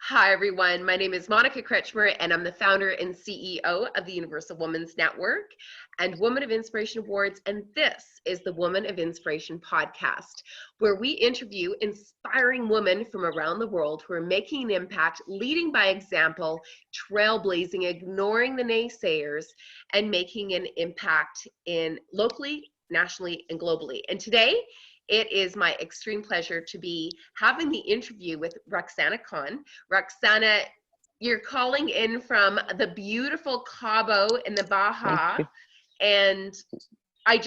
Hi, everyone. My name is Monica Kretschmer, and I'm the founder and CEO of the Universal Women's Network and Woman of Inspiration Awards. And this is the Woman of Inspiration podcast, where we interview inspiring women from around the world who are making an impact, leading by example, trailblazing, ignoring the naysayers, and making an impact in locally, nationally, and globally. And today, it is my extreme pleasure to be having the interview with Rukhsana Khan. Rukhsana, you're calling in from the beautiful Cabo in the Baja, and I've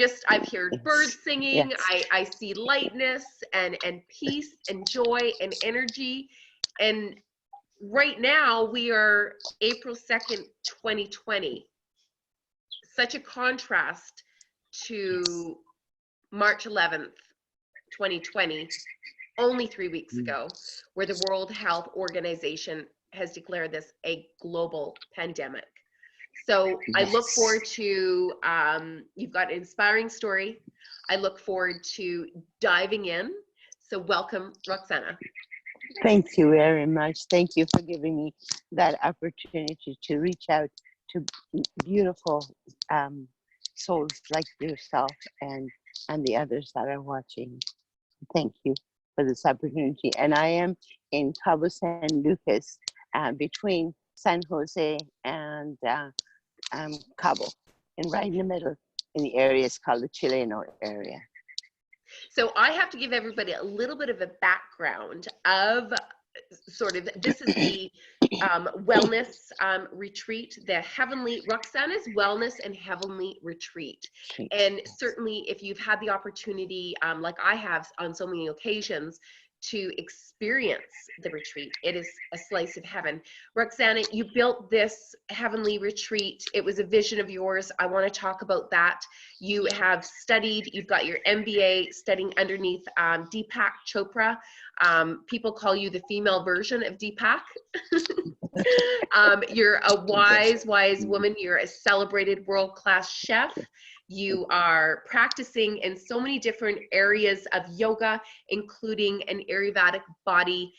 heard birds singing. Yes. I see lightness and peace and joy and energy. And right now we are April 2nd, 2020. Such a contrast to March 11th, 2020, only 3 weeks ago, where the World Health Organization has declared this a global pandemic. So I look forward to, you've got an inspiring story. I look forward to diving in. So welcome, Rukhsana. Thank you very much. Thank you for giving me that opportunity to reach out to beautiful souls like yourself and the others that are watching. Thank you for this opportunity. And I am in Cabo San Lucas, between San Jose and Cabo, and right in the middle in the area is called the Chileno area. So I have to give everybody a little bit of a background of sort of, this is the wellness retreat, the Heavenly, Rukhsana's Wellness and Heavenly Retreat. And certainly if you've had the opportunity, like I have on so many occasions, to experience the retreat, it is a slice of heaven. Rukhsana, you built this Heavenly Retreat. It was a vision of yours. I want to talk about that. You have studied, you've got your MBA studying underneath Deepak Chopra. People call you the female version of Deepak. You're a wise woman. You're a celebrated world-class chef. You are practicing in so many different areas of yoga, including an Ayurvedic body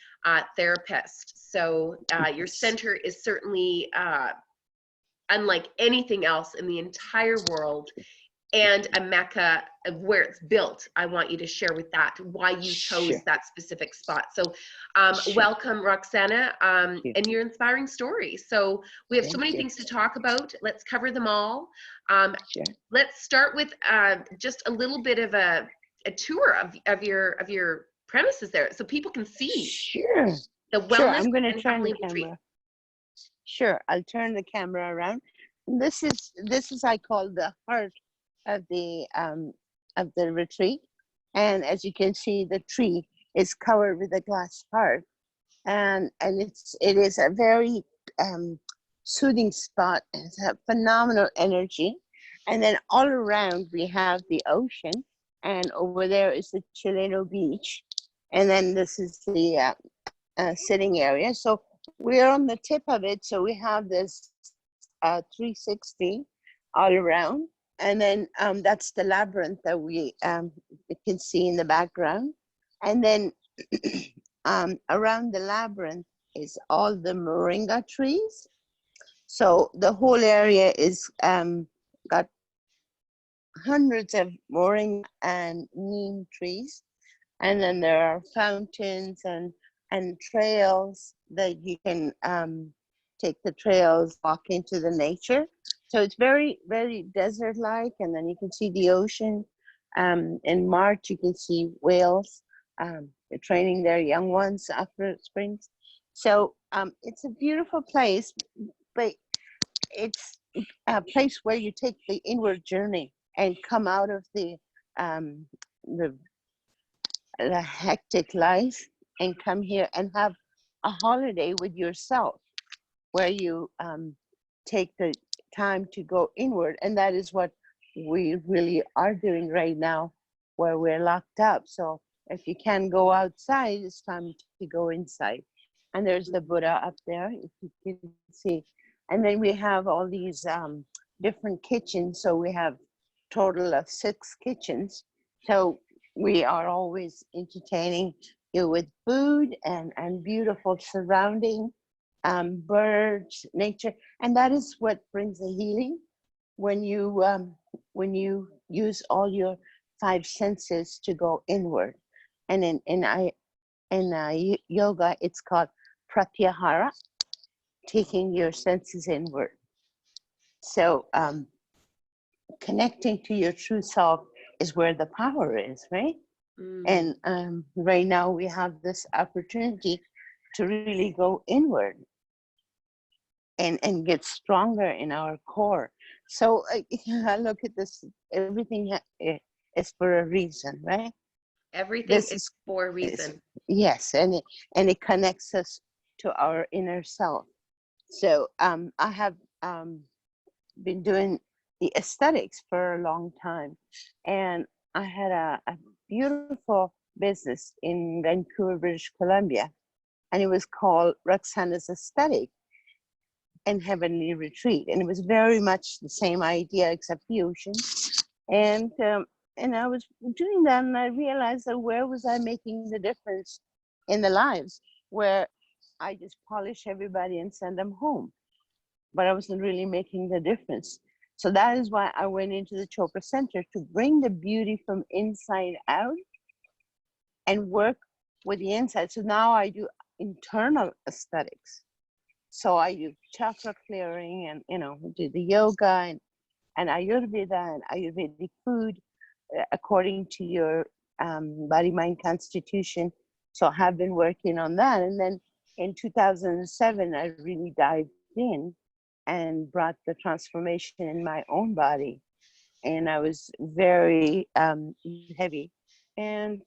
therapist. So your center is certainly unlike anything else in the entire world, and a mecca of where it's built. I want you to share with that why you chose that specific spot. So welcome, Rukhsana, and your inspiring story. So we have so many things to talk about. Let's cover them all. Let's start with just a little bit of a tour of your premises there, so people can see the wellness I'm going to and turn the retreat. camera. I'll turn the camera around. This is I call the heart of the retreat, and as you can see, the tree is covered with a glass heart, and it is a very soothing spot. It's a phenomenal energy. And then all around we have the ocean, and over there is the Chileno beach, and then this is the sitting area. So we're on the tip of it, so we have this 360 all around. And then that's the labyrinth that we you can see in the background. And then around the labyrinth is all the moringa trees. So the whole area is got hundreds of moringa and neem trees. And then there are fountains and trails that you can take the trails, walk into the nature. So it's very, very desert-like, and then you can see the ocean. In March, you can see whales. They're training their young ones after springs. So it's a beautiful place, but it's a place where you take the inward journey and come out of the hectic life and come here and have a holiday with yourself, where you take the time to go inward. And that is what we really are doing right now, where we're locked up. So if you can go outside, it's time to go inside. And there's the Buddha up there, if you can see. And then we have all these different kitchens. So we have total of 6 kitchens. So we are always entertaining you with food and beautiful surrounding, birds, nature, and that is what brings the healing when you use all your five senses to go inward. And in yoga, it's called pratyahara, taking your senses inward. So connecting to your true self is where the power is, right? Mm. And right now we have this opportunity to really go inward and get stronger in our core. So I look at this, everything is for a reason, right? Everything This is for a is reason. yes, and it connects us to our inner self. So I have been doing the aesthetics for a long time, and I had a beautiful business in Vancouver, British Columbia, and it was called Rukhsana's Aesthetic and Heavenly Retreat, and it was very much the same idea except the ocean. And I was doing that, and I realized that where was I making the difference in the lives where I just polish everybody and send them home, but I wasn't really making the difference. So that is why I went into the Chopra Center to bring the beauty from inside out and work with the inside. So now I do internal aesthetics. So I do chakra clearing and, do the yoga and Ayurveda and Ayurvedic food according to your body, mind, constitution. So I have been working on that. And then in 2007, I really dived in and brought the transformation in my own body. And I was very heavy and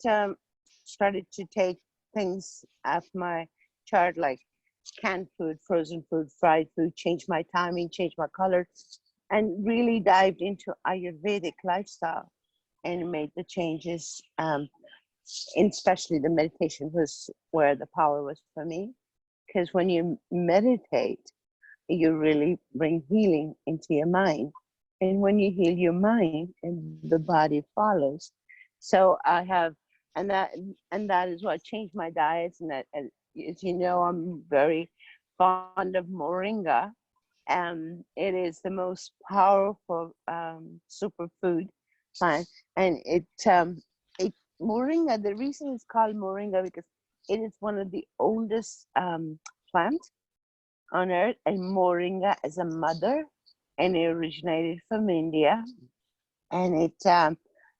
started to take things off my chart, like canned food, frozen food, fried food, change my timing, change my color, and really dived into Ayurvedic lifestyle and made the changes. Especially the meditation was where the power was for me, because when you meditate, you really bring healing into your mind. And when you heal your mind, and the body follows. So I have, and that is what changed my diets. And that, and as you know, I'm very fond of moringa. It is the most powerful superfood plant, and it moringa. The reason it's called moringa because it is one of the oldest plants on earth, and moringa is a mother, and it originated from India. And it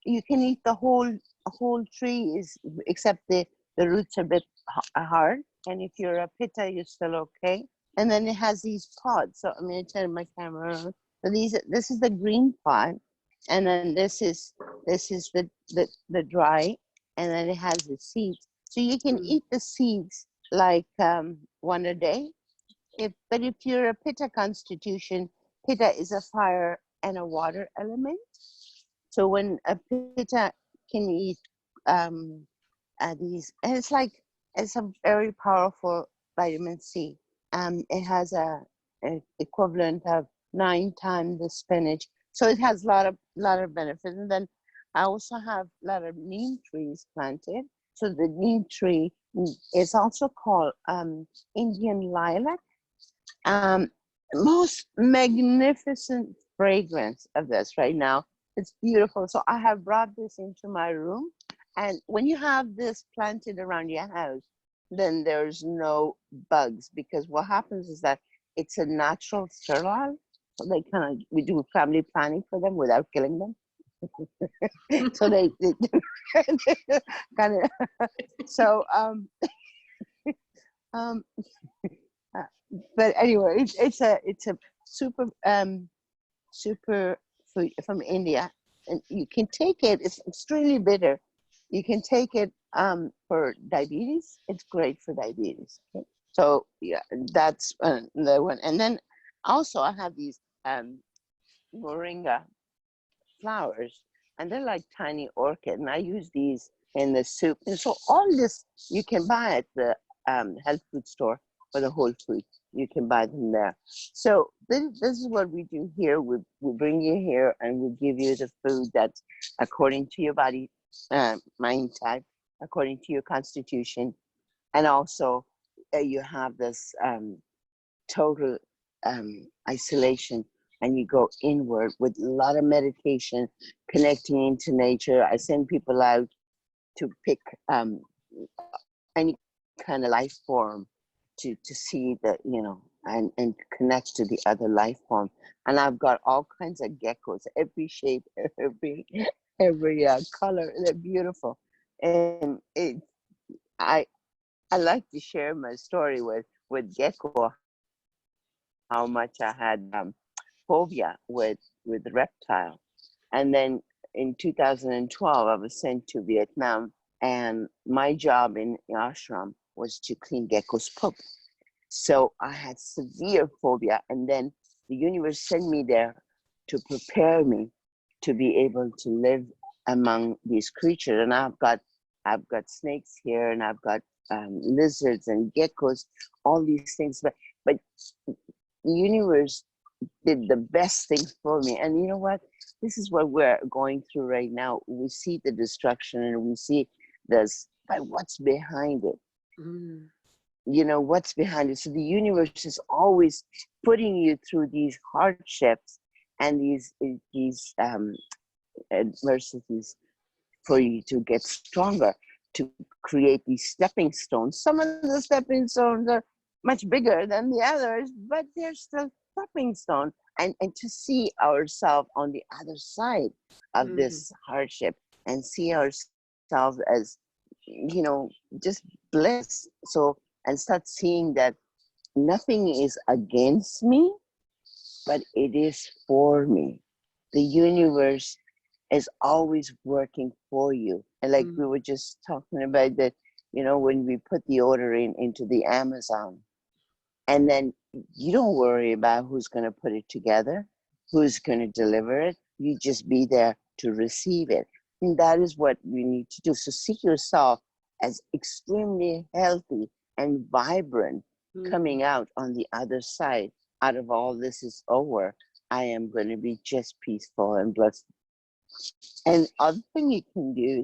you can eat the whole tree is except the roots are a bit hard. And if you're a pitta, you're still okay. And then it has these pods. So I'm going to turn my camera on. So this is the green pod, and then this is the dry, and then it has the seeds. So you can eat the seeds like one a day. But if you're a pitta constitution, pitta is a fire and a water element. So when a pitta can eat these, and it's a very powerful vitamin C. It has a equivalent of 9 times the spinach. So it has a lot of benefits. And then I also have a lot of neem trees planted. So the neem tree is also called Indian lilac. Most magnificent fragrance of this right now. It's beautiful. So I have brought this into my room. And when you have this planted around your house, then there's no bugs, because what happens is that it's a natural sterile. So we do family planning for them without killing them. So they kind of, so, um, but anyway, it's a super super food from India, and you can take it. It's extremely bitter. You can take it for diabetes. It's great for diabetes. Okay? So yeah, that's the one. And then also I have these moringa flowers, and they're like tiny orchid, and I use these in the soup. And so all this you can buy at the health food store or the Whole Foods. You can buy them there. So this is what we do here. We bring you here and we give you the food that's according to your body mind type according to your constitution. And also you have this total isolation, and you go inward with a lot of meditation, connecting into nature. I send people out to pick any kind of life form to see that, you know, and connect to the other life form. And I've got all kinds of geckos, every shape, every color. They're beautiful. And I like to share my story with gecko, how much I had phobia with reptile. And then in 2012, I was sent to Vietnam, and my job in ashram was to clean gecko's poop. So I had severe phobia, and then the universe sent me there to prepare me to be able to live among these creatures. And I've got snakes here, and I've got lizards and geckos, all these things. But the universe did the best thing for me. And you know what? This is what we're going through right now. We see the destruction, and we see this, but what's behind it? Mm. You know, what's behind it? So the universe is always putting you through these hardships and these adversities for you to get stronger, to create these stepping stones. Some of the stepping stones are much bigger than the others, but they're still stepping stones. And to see ourselves on the other side of this hardship, and see ourselves as, you know, just bliss. So, and start seeing that nothing is against me, but it is for me. The universe is always working for you. And like we were just talking about that, you know, when we put the order into the Amazon, and then you don't worry about who's going to put it together, who's going to deliver it. You just be there to receive it. And that is what we need to do. So see yourself as extremely healthy and vibrant, coming out on the other side. Out of all this is over, I am going to be just peaceful and blessed. And other thing you can do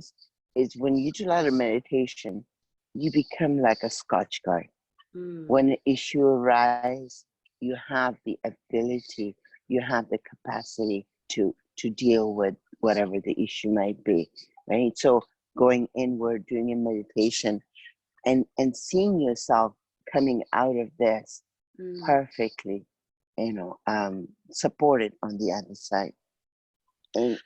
is when you do a lot of meditation, you become like a Scotch guard. When an issue arises, you have the ability, you have the capacity to deal with whatever the issue might be, right? So going inward, doing a meditation, and seeing yourself coming out of this perfectly, you know, supported on the other side. And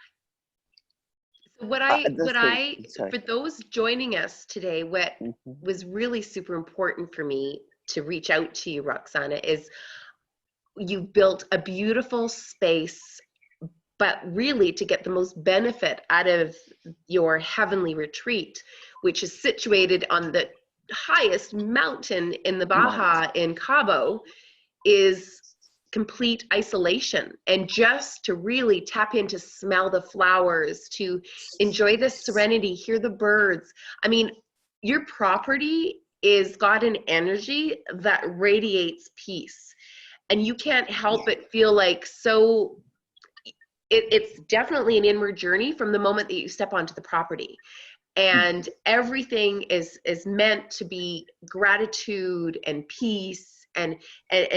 for those joining us today, what was really super important for me to reach out to you, Rukhsana, is you built a beautiful space, but really to get the most benefit out of your heavenly retreat, which is situated on the highest mountain in the Baja in Cabo, is complete isolation, and just to really tap in, to smell the flowers, to enjoy the serenity, hear the birds. I mean, your property is got an energy that radiates peace, and you can't help but feel like it's definitely an inward journey from the moment that you step onto the property. And everything is meant to be gratitude and peace, and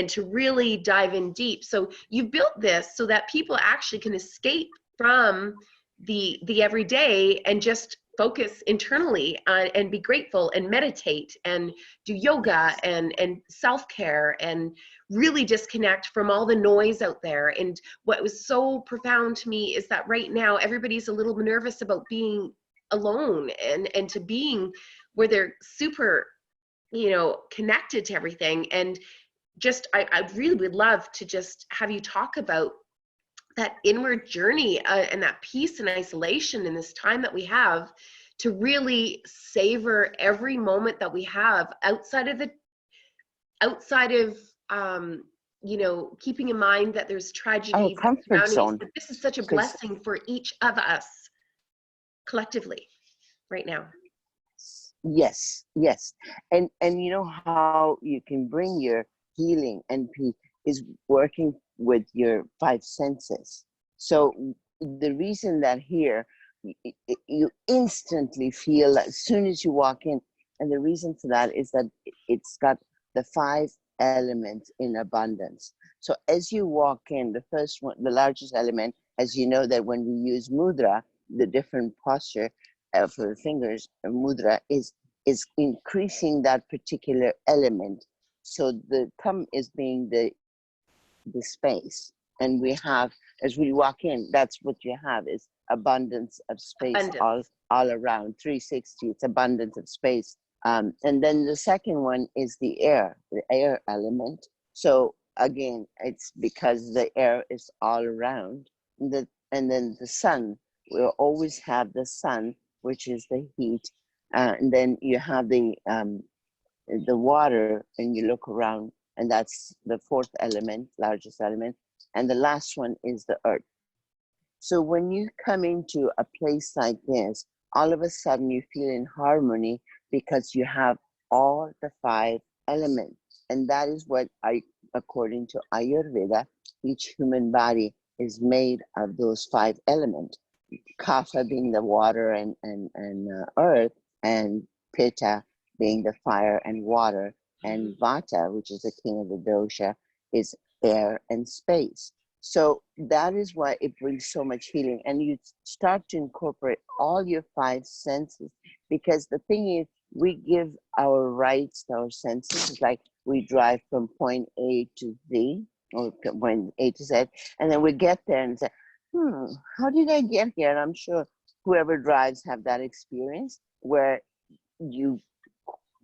to really dive in deep. So you built this so that people actually can escape from the everyday and just focus internally and be grateful and meditate and do yoga and self-care and really disconnect from all the noise out there. And what was so profound to me is that right now everybody's a little nervous about being alone and to being where they're super, you know, connected to everything. And just I really would love to just have you talk about that inward journey and that peace and isolation in this time that we have, to really savor every moment that we have outside of you know, keeping in mind that there's tragedy surrounding us, but this is such a blessing for each of us collectively right now. Yes. And you know how you can bring your healing and peace is working with your five senses. So the reason that here you instantly feel as soon as you walk in. And the reason for that is that it's got the 5 elements in abundance. So as you walk in, the first one, the largest element, as you know that when we use mudra, the different posture for the fingers, mudra is increasing that particular element. So the thumb is being the space. And we have, as we walk in, that's what you have is abundance of space all around, 360, it's abundance of space. And then the second one is the air element. So again, it's because the air is all around. And then the sun, we'll always have the sun, which is the heat. And then you have the water, and you look around, and that's the 4th element, largest element. And the last one is the earth. So when you come into a place like this, all of a sudden you feel in harmony because you have all the 5 elements. And that is what according to Ayurveda, each human body is made of those 5 elements. Kapha being the water and earth, and Pitta being the fire and water, and Vata, which is the king of the dosha, is air and space. So that is why it brings so much healing. And you start to incorporate all your 5 senses, because the thing is, we give our rights to our senses. It's like we drive from point A to Z, or point A to Z, and then we get there and say, how did I get here? And I'm sure whoever drives have that experience where you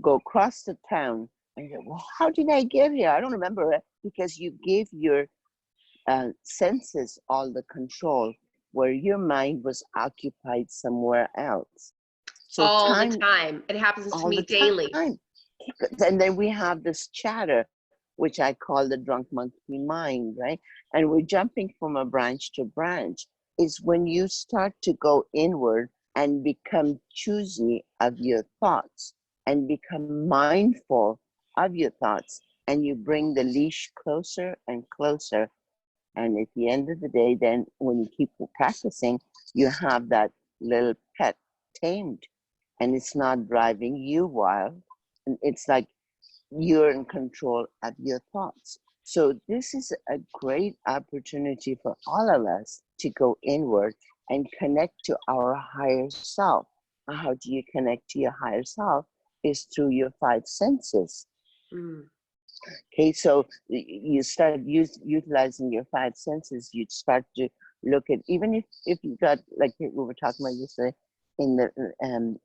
go across the town and you go, well, how did I get here? I don't remember it, because you gave your senses all the control where your mind was occupied somewhere else. So all the time. It happens to me daily. And then we have this chatter, which I call the drunk monkey mind, right? And we're jumping from a branch to branch. Is when you start to go inward and become choosy of your thoughts and become mindful of your thoughts, and you bring the leash closer and closer. And at the end of the day, then when you keep practicing, you have that little pet tamed, and it's not driving you wild. And it's like you're in control of your thoughts. So this is a great opportunity for all of us to go inward and connect to our higher self. How do you connect to your higher self? Is through your 5 senses. Okay, so you start utilizing your 5 senses. You start to look at, even if you got, like we were talking about yesterday, in the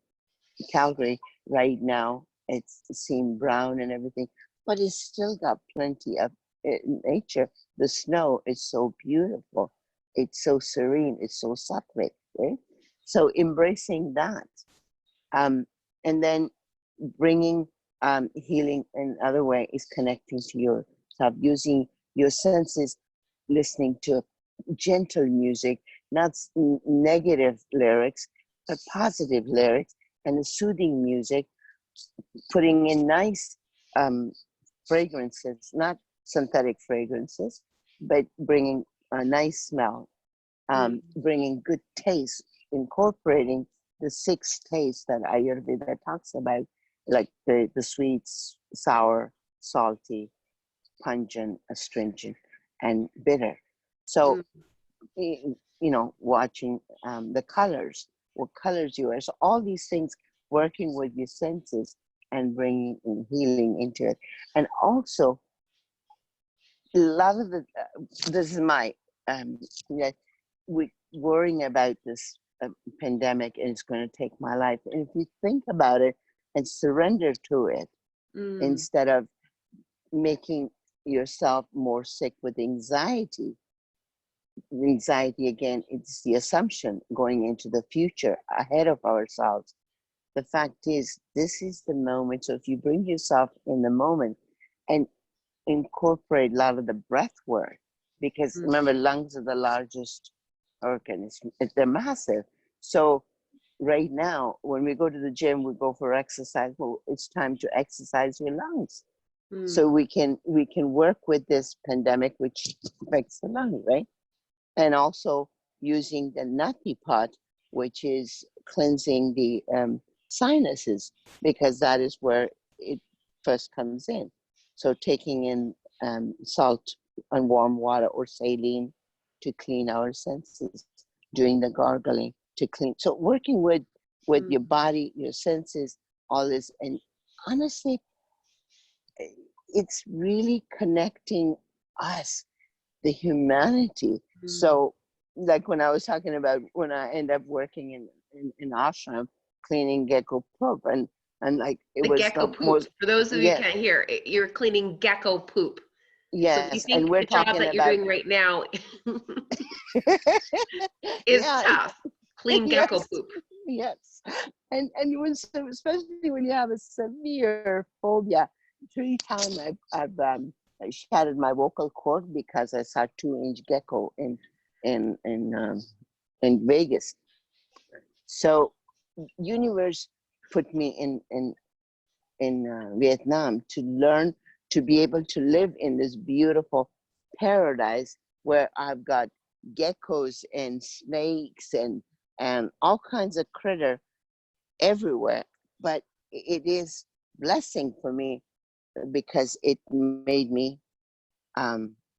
Calgary right now, it's seen brown and everything, but it's still got plenty of nature. The snow is so beautiful. It's so serene. It's so sattvic, right? So embracing that, and then bringing healing in other way is connecting to yourself, using your senses, listening to gentle music, not negative lyrics, but positive lyrics, and the soothing music, putting in nice fragrances, not synthetic fragrances, but bringing a nice smell, bringing good taste, incorporating the 6 tastes that Ayurveda talks about, like the sweets, sour, salty, pungent, astringent, and bitter. So, watching the colors, what colors you wear. So all these things, working with your senses and bringing in healing into it. And also, a lot of this is my, we worrying about this pandemic, and it's going to take my life. And if you think about it and surrender to it, instead of making yourself more sick with anxiety. Anxiety, again, it's the assumption going into the future ahead of ourselves. The fact is, this is the moment. So if you bring yourself in the moment and incorporate a lot of the breath work, because remember, lungs are the largest organ. They're massive. So right now, when we go to the gym, we go for exercise. Well, it's time to exercise your lungs. So we can work with this pandemic, which affects the lung, right? And also using the nati pot, which is cleansing the sinuses, because that is where it first comes in. So taking in salt and warm water or saline to clean our senses, doing the gargling to clean. So working with your body, your senses, all this. And honestly, it's really connecting us, the humanity. So like when I was talking about when I end up working in ashram, cleaning gecko poop, and like it the was gecko the poop. most, For those of you yeah, who can't hear, you're cleaning gecko poop. So you yes, think and we're the job talking that you're about doing right now is yeah, tough. Clean gecko yes, poop. yes, and when, so especially when you have a severe phobia. 3 times I shattered my vocal cord because I saw 2-inch gecko in Vegas. So universe put me in Vietnam to learn to be able to live in this beautiful paradise where I've got geckos and snakes and all kinds of critter everywhere. But it is blessing for me because it made me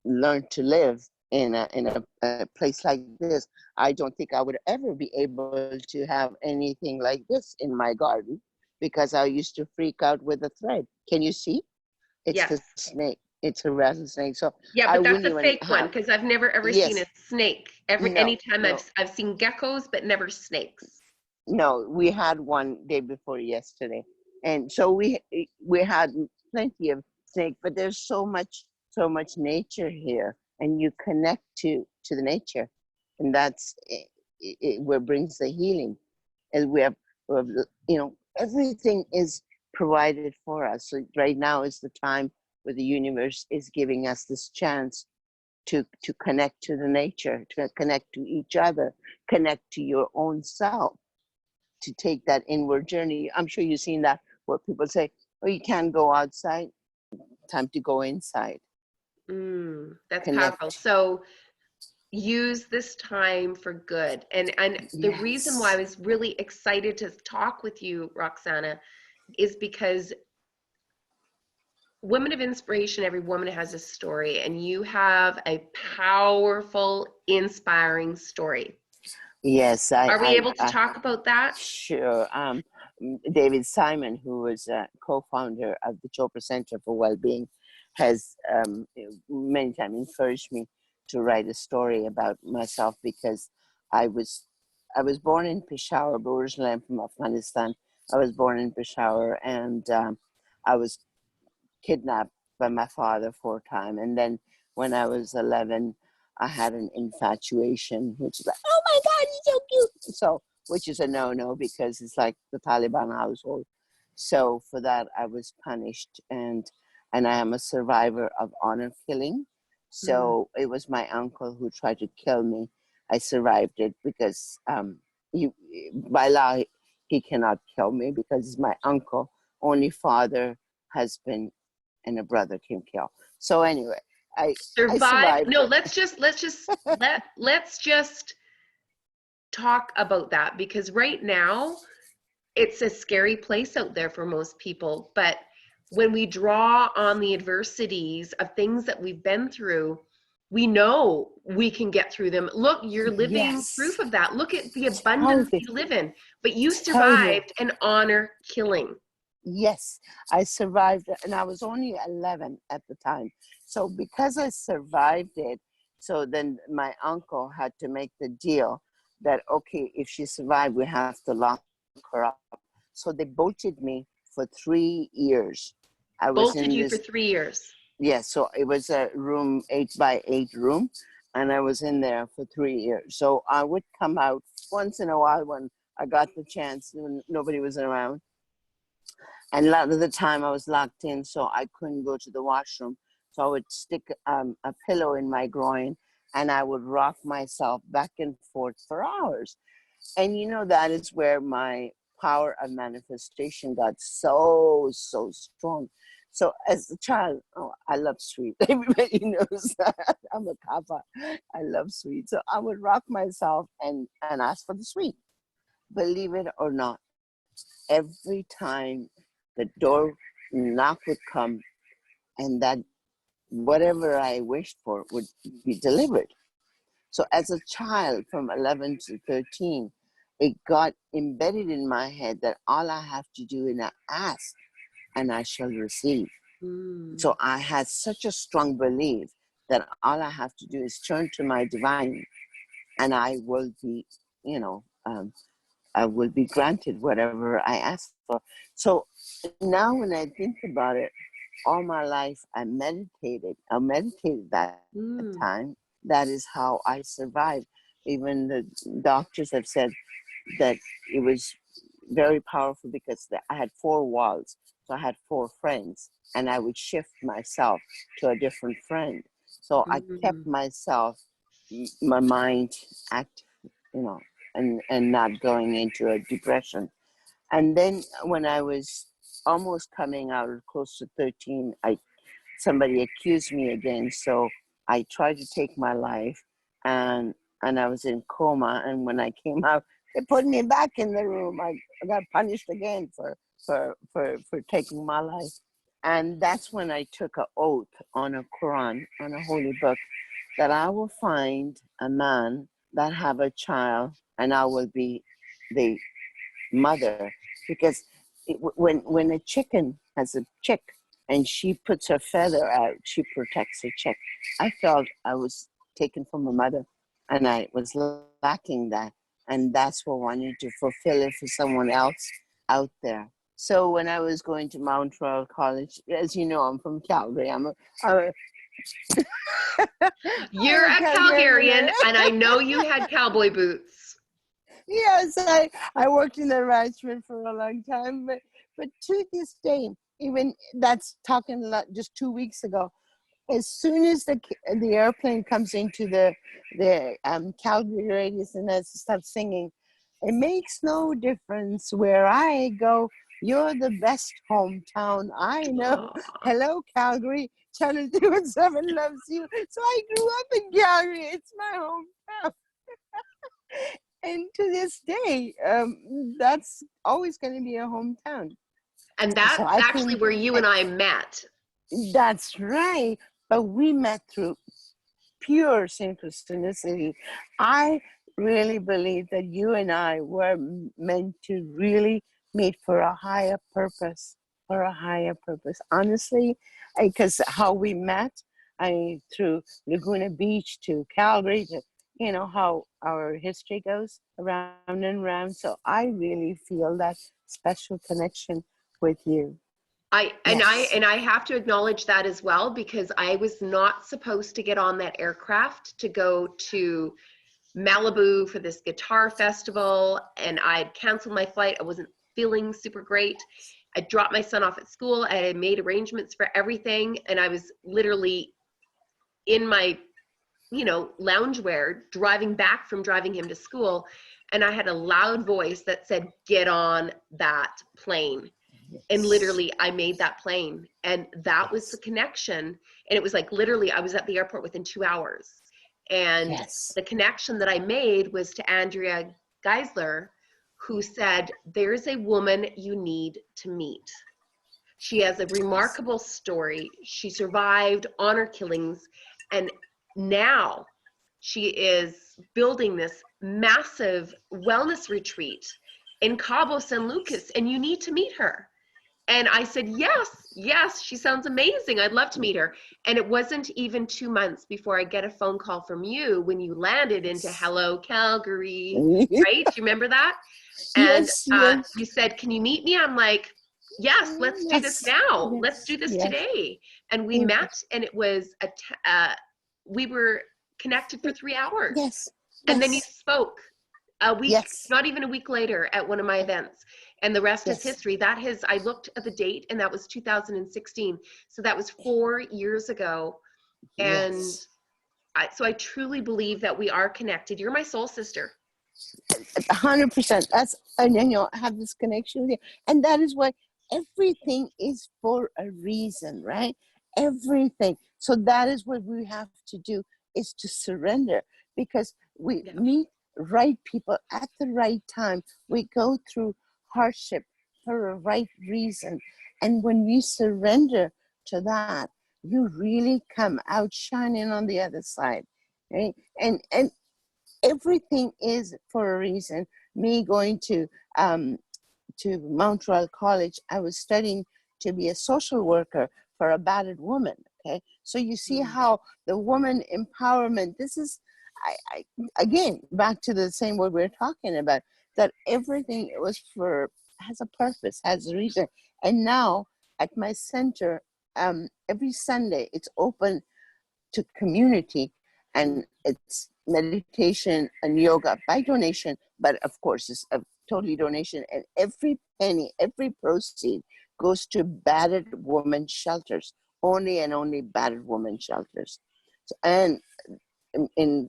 learn to live in a place like this. I don't think I would ever be able to have anything like this in my garden because I used to freak out with the thread. Can you see? It's Yes. the snake. It's a rattlesnake. So Yeah, I but that's wouldn't a even fake one have. because I've never ever seen Yes. a snake. No. Anytime No. I've seen geckos, but never snakes. No. We had one day before yesterday, and so we had plenty of snake. But there's so much nature here, and you connect to the nature, and that's where brings the healing. And we have, everything is provided for us. So right now is the time where the universe is giving us this chance to connect to the nature, to connect to each other, connect to your own self, to take that inward journey. I'm sure you've seen that where people say, "Oh, you can't go outside. Time to go inside." That's powerful. Connect. So use this time for good. And the reason why I Yes. was really excited to talk with you, Rukhsana, is because Women of Inspiration, every woman has a story, and you have a powerful, inspiring story. Yes, Are we able to talk about that? sure. David Simon, who was a co-founder of the Chopra Center for Wellbeing, has many times encouraged me to write a story about myself because I was born in Peshawar, but originally I'm from Afghanistan. I was born in Peshawar, and I was kidnapped by my father 4 times. And then when I was 11, I had an infatuation, which is like, oh my God, he's so cute. So, which is a no-no because it's like the Taliban household. So for that, I was punished, and I am a survivor of honor killing. So it was my uncle who tried to kill me. I survived it because he, by law, he cannot kill me because he's my uncle. Only father, husband, and a brother can kill. So anyway, I Survive. survived No, it. let's just talk about that, because right now it's a scary place out there for most people. But when we draw on the adversities of things that we've been through, we know we can get through them. Look, you're living Yes, proof of that. Look at the abundance totally, you live in, but you totally. survived an honor killing. Yes, I survived it, and I was only 11 at the time. So because I survived it, so then my uncle had to make the deal that, okay, if she survived, we have to lock her up. So they bolted me for 3 years. I was Bolted in you for this, 3 years. yeah, so it was a room, 8 by 8 room, and I was in there for 3 years. So I would come out once in a while when I got the chance when nobody was around. And a lot of the time I was locked in, so I couldn't go to the washroom. So I would stick a pillow in my groin, and I would rock myself back and forth for hours. And that is where my power of manifestation got so, so strong. So as a child, oh, I love sweet. Everybody knows that. I'm a kappa. I love sweet. So I would rock myself and ask for the sweet. believe it or not, every time the door knock would come, and that whatever I wished for would be delivered. So as a child from 11 to 13, it got embedded in my head that all I have to do is ask and I shall receive. So I had such a strong belief that all I have to do is turn to my divine, and I will be, you know, I will be granted whatever I ask for. So now when I think about it, all my life I meditated. I meditated that time. That is how I survived. Even the doctors have said that it was very powerful because I had four walls. So I had four friends, and I would shift myself to a different friend. So I kept myself, my mind active, you know, and not going into a depression. And then when I was almost coming out, close to 13, somebody accused me again. So I tried to take my life, and I was in coma. And when I came out, they put me back in the room. I got punished again for taking my life. And that's when I took an oath on a Quran, on a holy book, that I will find a man that have a child, and I will be the mother. Because when a chicken has a chick and she puts her feather out, she protects her chick. I felt I was taken from a mother, and I was lacking that, and that's what I wanted to fulfill it for someone else out there. So when I was going to Mount Royal College, as you know, I'm from Calgary. You're a Calgarian, and I know you had cowboy boots. Yes, I worked in the ranchman for a long time, but to this day, even that's talking just 2 weeks ago, as soon as the airplane comes into the Calgary radius and as it starts singing, it makes no difference where I go. You're the best hometown I know. Aww. Hello, Calgary. Channel 217 loves you. So I grew up in Calgary. It's my hometown. And to this day, that's always going to be a hometown. And that's So actually where you and I met. That's right. But we met through pure synchronicity. I really believe that you and I were meant to really meet for a higher purpose. For a higher purpose. Honestly, because how we met, through Laguna Beach to Calgary, to, you know, how our history goes around and around. So I really feel that special connection with you. I have to acknowledge that as well, because I was not supposed to get on that aircraft to go to Malibu for this guitar festival, and I had canceled my flight. I wasn't feeling super great. I dropped my son off at school. I had made arrangements for everything, and I was literally in my, loungewear driving back from driving him to school, and I had a loud voice that said, "Get on that plane." And literally I made that plane, and that was the connection. And it was like, literally I was at the airport within 2 hours. And the connection that I made was to Andrea Geisler, who said, "There's a woman you need to meet. She has a remarkable story. She survived honor killings, and now she is building this massive wellness retreat in Cabo San Lucas, and you need to meet her." And I said, yes, she sounds amazing. I'd love to meet her. And it wasn't even 2 months before I get a phone call from you when you landed into Hello, Calgary, right? Do you remember that? And yes. You said, "Can you meet me?" I'm like, yes, let's do this now. Yes. Let's do this today. And we met, and it was, we were connected for 3 hours. Yes. And then you spoke a week, not even a week later, at one of my events. And the rest is history. I looked at the date, and that was 2016. So that was 4 years ago. And so I truly believe that we are connected. You're my soul sister. 100%. I have this connection with you. And that is why everything is for a reason, right? Everything. So that is what we have to do, is to surrender, because we need right people at the right time. We go through hardship for a right reason. And when we surrender to that, you really come out shining on the other side, right? And everything is for a reason. Me going to Mount Royal College, I was studying to be a social worker for a battered woman. Okay, so you see how the woman empowerment. This is, I again back to the same what we're talking about. That everything was for has a purpose, has a reason. And now at my center, every Sunday it's open to community, and it's meditation and yoga by donation, but of course it's a totally donation, and every penny, every proceed goes to battered women shelters, only and only battered women shelters. And in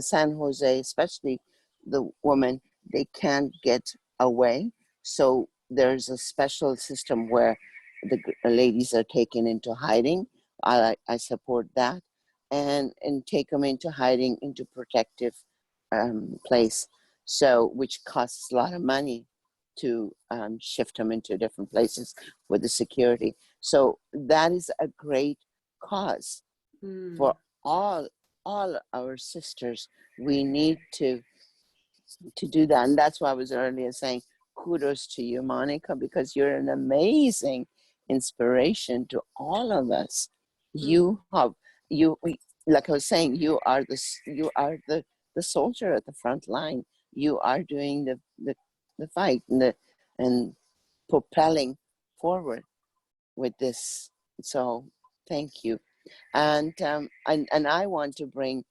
San Jose, especially the women, they can't get away, so there's a special system where the ladies are taken into hiding. I support that, and take them into hiding, into protective place, so which costs a lot of money to shift them into different places with the security. So that is a great cause for all our sisters. We need to do that, and that's why I was earlier saying kudos to you, Monica, because you're an amazing inspiration to all of us. You have like I was saying, you are the soldier at the front line. You are doing the fight and propelling forward with this. So thank you. And I want to bring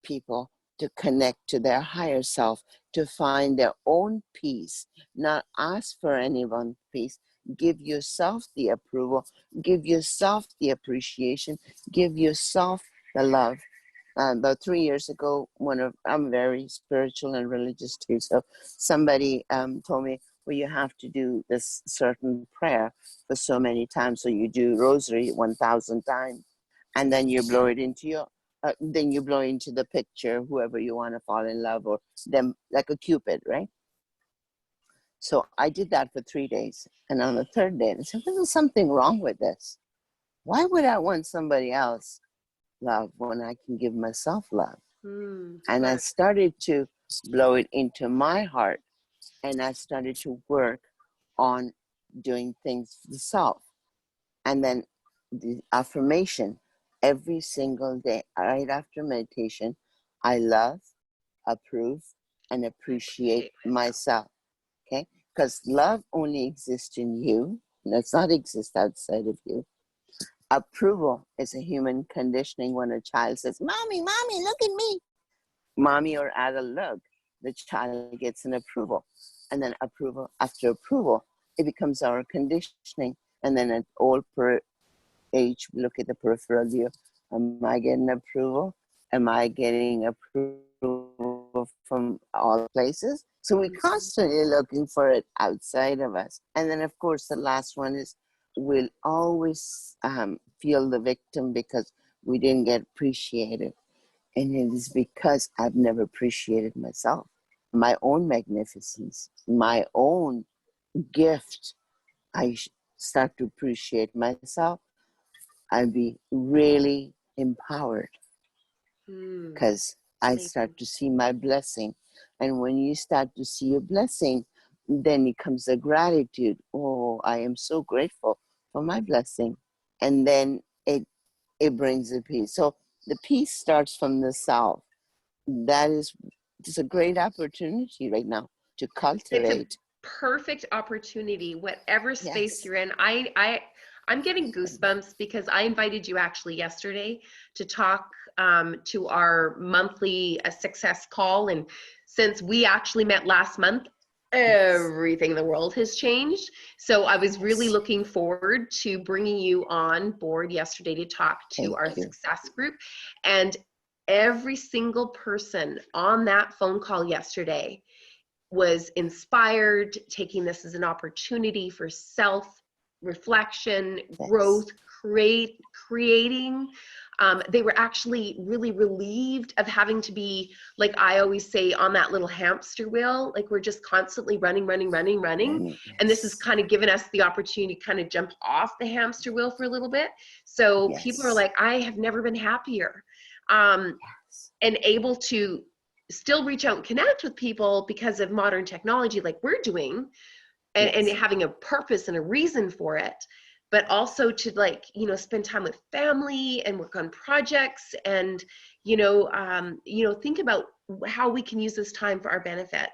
people to connect to their higher self, to find their own peace, not ask for anyone's peace. Give yourself the approval, give yourself the appreciation, give yourself the love. About 3 years ago, I'm very spiritual and religious too, so somebody told me, well, you have to do this certain prayer for so many times. So you do rosary 1,000 times, and then you blow it into then you blow into the picture, whoever you want to fall in love, or them, like a cupid, right? So I did that for 3 days. And on the third day, I said, there's something wrong with this. Why would I want somebody else love when I can give myself love? And I started to blow it into my heart. And I started to work on doing things for the self. And then the affirmation every single day, right after meditation, I love, approve, and appreciate myself. Okay? Because love only exists in you, and does not exist outside of you. Approval is a human conditioning. When a child says, Mommy, Mommy, look at me. Mommy or adult look, the child gets an approval. And then approval after approval, it becomes our conditioning. And then at all age, we look at the peripheral view. Am I getting approval? Am I getting approval from all places? So we're constantly looking for it outside of us. And then, of course, the last one is we'll always feel the victim because we didn't get appreciated. And it is because I've never appreciated myself, my own magnificence, my own gift. I start to appreciate myself. I'll be really empowered because I start to see my blessing. And when you start to see your blessing, then it comes the gratitude. Oh, I am so grateful for my blessing. And then it brings the peace. So the peace starts from the self. That is just a great opportunity right now to cultivate. It's a perfect opportunity, whatever space you're in. I'm getting goosebumps because I invited you actually yesterday to talk to our monthly success call. And since we actually met last month, everything in the world has changed. So I was really looking forward to bringing you on board yesterday to talk to our success group. And every single person on that phone call yesterday was inspired, taking this as an opportunity for self reflection, Yes. growth, creating. They were actually really relieved of having to be, like I always say, on that little hamster wheel. Like we're just constantly running. And this has Yes. kind of given us the opportunity to kind of jump off the hamster wheel for a little bit. So people are Yes. like, I have never been happier. Yes. And able to still reach out and connect with people because of modern technology like we're doing, and Yes. having a purpose and a reason for it, but also to, like, you know, spend time with family and work on projects, and think about how we can use this time for our benefit,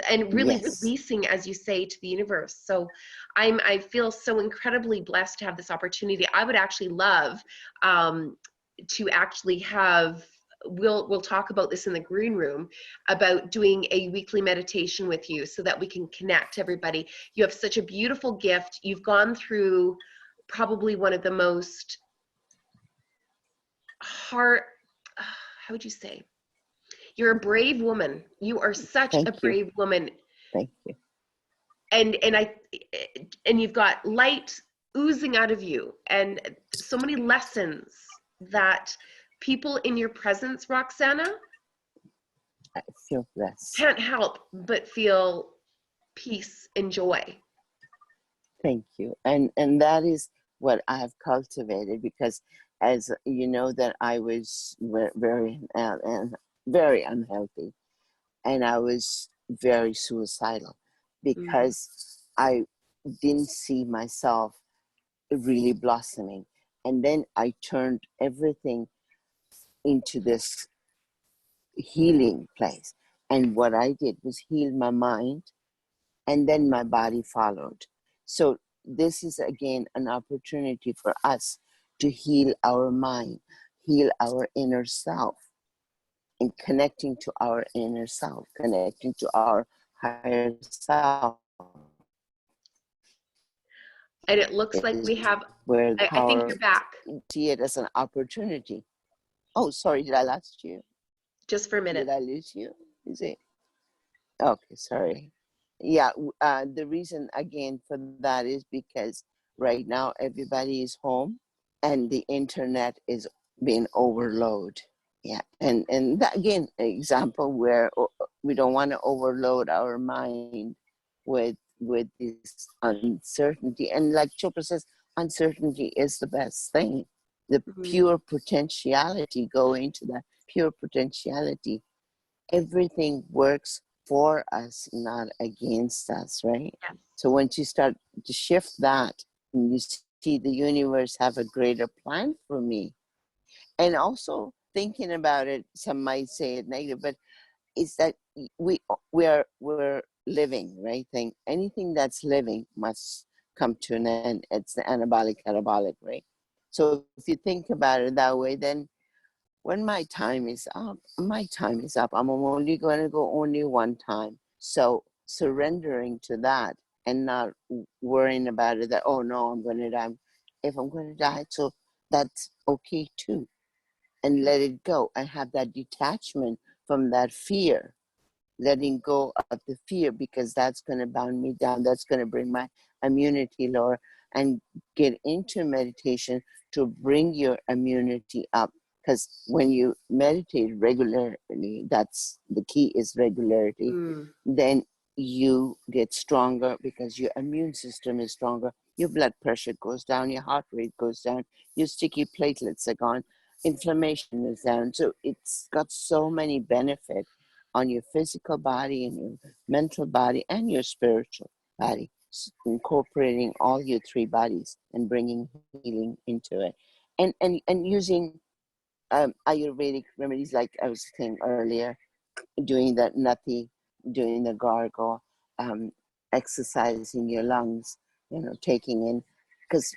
and really Yes. releasing, as you say, to the universe. So I feel so incredibly blessed to have this opportunity. I would actually love to actually have, we'll talk about this in the green room, about doing a weekly meditation with you so that we can connect everybody. You have such a beautiful gift. You've gone through probably one of the most hard, how would you say? You're a brave woman. You are such a Thank you. brave woman. Thank you. And you've got light oozing out of you, and so many lessons that people in your presence, Rukhsana, I feel blessed. can't help but feel peace and joy. Thank you. And that is what I have cultivated, because as you know that I was very and very unhealthy, and I was very suicidal Mm. because I didn't see myself really blossoming. And then I turned everything into this healing place. And what I did was heal my mind, and then my body followed. So this is again an opportunity for us to heal our mind, heal our inner self, and connecting to our inner self, connecting to our higher self And it looks like is we have, where the I think power, you're back see it as an opportunity. Oh, sorry, did I lose you? just for a Did minute. I lose you? Is it? Okay, sorry. Yeah, the reason again for that is because right now everybody is home and the internet is being overloaded. Yeah, and that again, an example where we don't want to overload our mind with this uncertainty. And like Chopra says, uncertainty is the best thing. The Mm. pure potentiality, go into that pure potentiality. Everything works for us, not against us, right? Yes. So once you start to shift that, and you see the universe have a greater plan for me, and also thinking about it, some might say it negative, but it's that we're living, right? Thing anything that's living must come to an end. It's the anabolic catabolic, right? So if you think about it that way, then when my time is up, my time is up. I'm only going to go only one time. So surrendering to that and not worrying about it that, oh no, I'm going to die. If I'm going to die, so that's okay too. And let it go. I have that detachment from that fear, letting go of the fear, because that's going to bound me down. That's going to bring my immunity lower, and get into meditation to bring your immunity up. Because when you meditate regularly, that's the key, is regularity, Mm. then you get stronger because your immune system is stronger. Your blood pressure goes down, your heart rate goes down, your sticky platelets are gone, inflammation is down. So it's got so many benefits on your physical body and your mental body and your spiritual body, incorporating all your three bodies and bringing healing into it, and using Ayurvedic remedies, like I was saying earlier, doing that nati, doing the gargle, um, exercising your lungs, taking in, because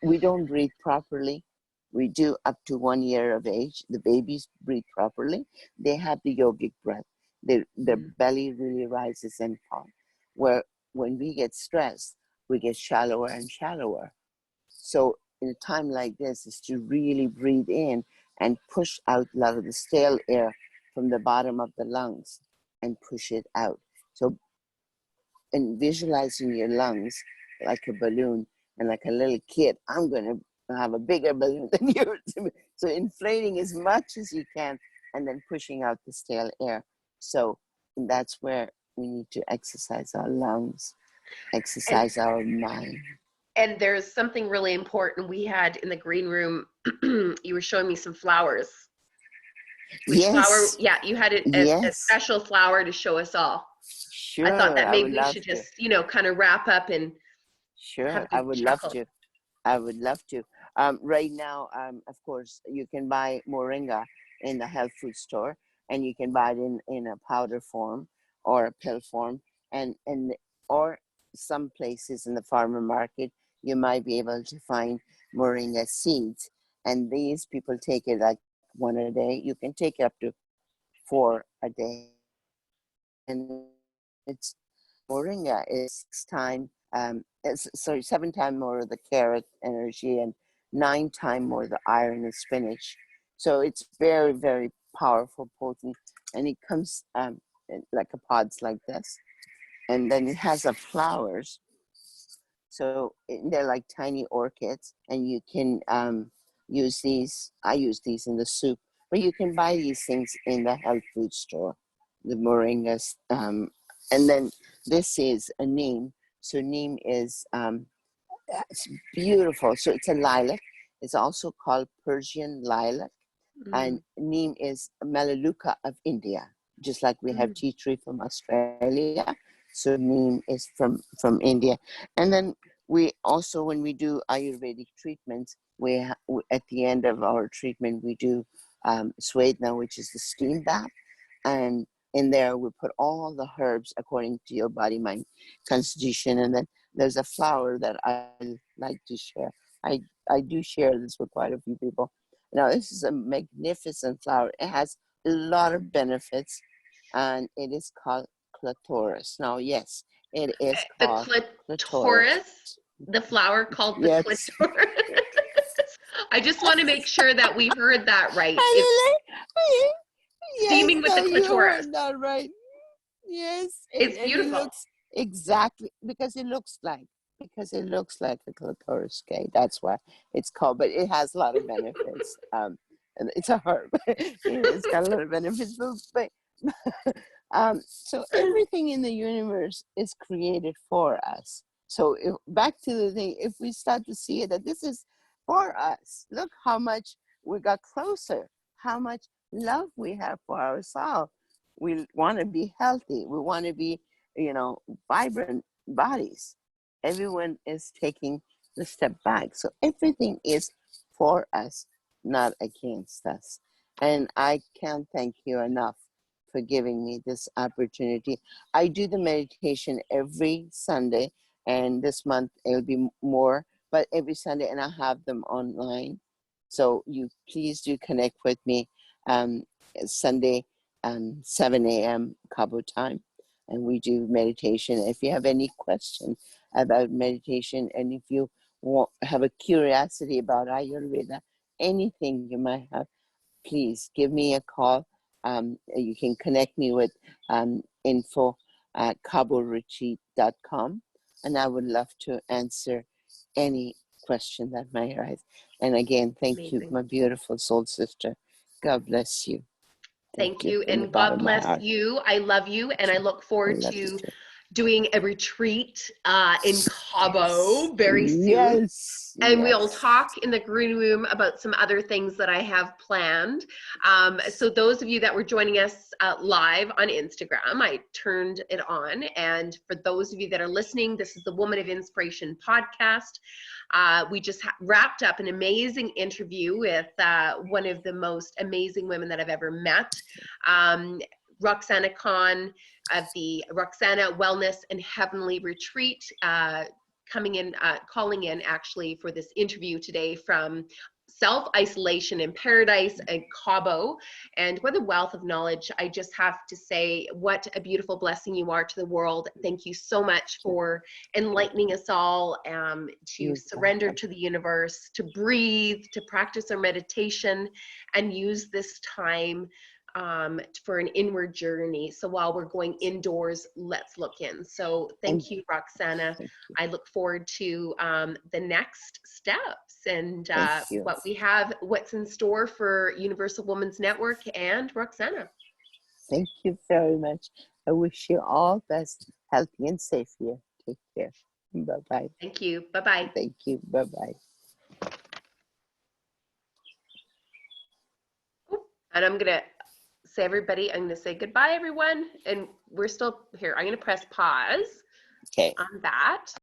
we don't breathe properly. We do up to 1 year of age. The babies breathe properly. They have the yogic breath. Their belly really rises and falls. Where when we get stressed, we get shallower and shallower. So in a time like this is to really breathe in and push out a lot of the stale air from the bottom of the lungs and push it out. So in visualizing your lungs like a balloon, and like a little kid, I'm going to have a bigger balloon than yours. So inflating as much as you can and then pushing out the stale air. So that's where we need to exercise our lungs, exercise our mind. And there's something really important we had in the green room. You were showing me some flowers. Which flower? Yeah, you had a special flower to show us all. Sure. I thought that maybe we should just, kind of wrap up and sure. I would love to. I would love to. Right now, of course, you can buy moringa in the health food store, and you can buy it in a powder form or a pill form, and or some places in the farmer market, you might be able to find moringa seeds. And these people take it like one a day. You can take it up to 4 a day. And it's moringa is 7 times more of the carrot energy and 9 times more the iron in spinach. So it's very, very powerful, potent, and it comes in like a pods like this. And then it has the flowers. So they're like tiny orchids, and you can use these. I use these in the soup, but you can buy these things in the health food store, the moringas. And then this is a neem. So neem is it's beautiful. So it's a lilac. It's also called Persian lilac, and neem is Melaleuca of India, just like we have tea tree from Australia. So neem is from India. And then we also, when we do Ayurvedic treatments, we at the end of our treatment, we do Swedna, which is the steam bath. And in there, we put all the herbs according to your body, mind, constitution. And then there's a flower that I like to share. I do share this with quite a few people. Now, this is a magnificent flower. It has a lot of benefits, and it is called clitoris. Now, yes, it is called the clitoris. The flower called the clitoris. I just want to make sure that we heard that right. Steaming with the clitoris. You heard that right. Yes, it's beautiful. It looks exactly because it looks like a clitoris. Okay, that's why it's called. But it has a lot of benefits. And it's a herb. It's got a lot of benefits. But so everything in the universe is created for us. So back to the thing, if we start to see it, that this is for us, look how much we got closer, how much love we have for ourselves. We want to be healthy. We want to be, vibrant bodies. Everyone is taking the step back. So everything is for us, not against us. And I can't thank you enough for giving me this opportunity. I do the meditation every Sunday, and this month it'll be more, but every Sunday, and I have them online. So you please do connect with me Sunday, 7 a.m. Cabo time, and we do meditation. If you have any question about meditation, and if you have a curiosity about Ayurveda, anything you might have, please give me a call. You can connect me with info@caboretreat.com, and I would love to answer any question that might arise. And again, thank you, my beautiful soul sister. God bless you. Thank you, and God bless you. I love you, and I look forward to doing a retreat in Cabo very soon. Yes. And we'll talk in the green room about some other things that I have planned. So those of you that were joining us live on Instagram, I turned it on. And for those of you that are listening, this is the Woman of Inspiration podcast. We just wrapped up an amazing interview with one of the most amazing women that I've ever met. Rukhsana Khan of the Rukhsana Wellness and Heavenly Retreat, calling in actually for this interview today from Self-Isolation in Paradise and Cabo. And what a wealth of knowledge. I just have to say, what a beautiful blessing you are to the world. Thank you so much for enlightening us all to surrender to the universe, to breathe, to practice our meditation, and use this time for an inward journey. So while we're going indoors, let's look in. So thank you, Rukhsana. Thank you. I look forward to the next steps and Thank you. what we have, what's in store for Universal Women's Network and Rukhsana. Thank you very much. I wish you all best, healthy and safe here. Take care. Bye-bye. Thank you. Bye-bye. Thank you. Bye-bye. And I'm going to say, everybody, I'm going to say goodbye, everyone. And we're still here. I'm going to press pause Okay. on that.